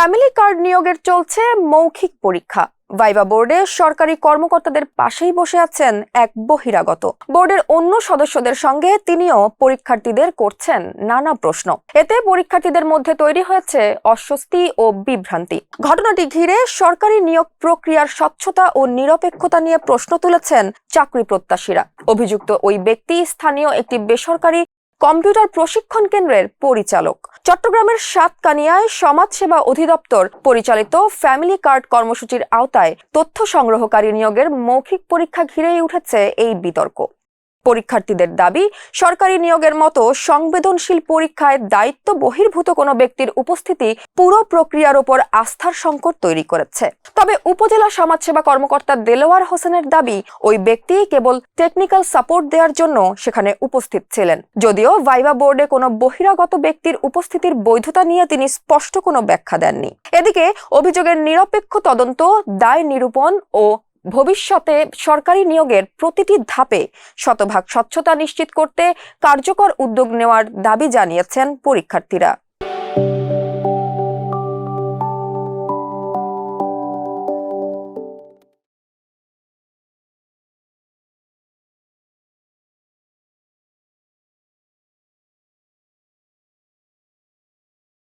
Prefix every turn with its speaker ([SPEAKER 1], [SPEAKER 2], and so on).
[SPEAKER 1] Family card নিয়োগের চলছে মৌখিক পরীক্ষা। ভাইবা বোর্ডে সরকারি কর্মকর্তাদের পাশেই বসে আছেন এক বহিরাগত। বোর্ডের অন্য সদস্যদের সঙ্গে তিনিও পরীক্ষার্থীদের করছেন নানা প্রশ্ন। এতে পরীক্ষার্থীদের মধ্যে তৈরি হয়েছে অস্বস্তি ও বিভ্রান্তি। ঘটনাটি ঘিরে সরকারি নিয়োগ প্রক্রিয়ার স্বচ্ছতা ও নিরপেক্ষতা নিয়ে প্রশ্ন তুলেছেন চাকরি প্রত্যাশীরা। অভিযুক্ত ওই ব্যক্তি স্থানীয় একটি বেসরকারি কম্পিউটার প্রশিক্ষণ কেন্দ্রের পরিচালক। চট্টগ্রামের সাতকানিয়ায় সমাজসেবা অধিদপ্তর পরিচালিত ফ্যামিলি কার্ড কর্মসূচির আওতায় তথ্য সংগ্রহকারী নিয়োগের মৌখিক পরীক্ষা ঘিরেই উঠেছে এই বিতর্ক। পরীক্ষার্থীদের দাবি, সরকারি নিয়োগের মতো সংবেদনশীল পরীক্ষায় দায়িত্ব বহির্ভূত কোনো ব্যক্তির উপস্থিতি পুরো প্রক্রিয়ার উপর আস্থার সংকট তৈরি করেছে। তবে উপজেলা সমাজসেবা কর্মকর্তা দেলোয়ার হোসেনের দাবি, ওই ব্যক্তি কেবল টেকনিক্যাল সাপোর্ট দেওয়ার জন্য সেখানে উপস্থিত ছিলেন। যদিও ভাইবা বোর্ডে কোনো বহিরাগত ব্যক্তির উপস্থিতির বৈধতা নিয়ে তিনি স্পষ্ট কোনো ব্যাখ্যা দেননি। এদিকে অভিযোগের নিরপেক্ষ তদন্ত, দায় নিরূপণ ও ভবিষ্যতে সরকারি নিয়োগের প্রতিটি ধাপে শতভাগ স্বচ্ছতা নিশ্চিত করতে কার্যকর উদ্যোগ নেওয়ার দাবি জানিয়েছেন পরীক্ষার্থীরা।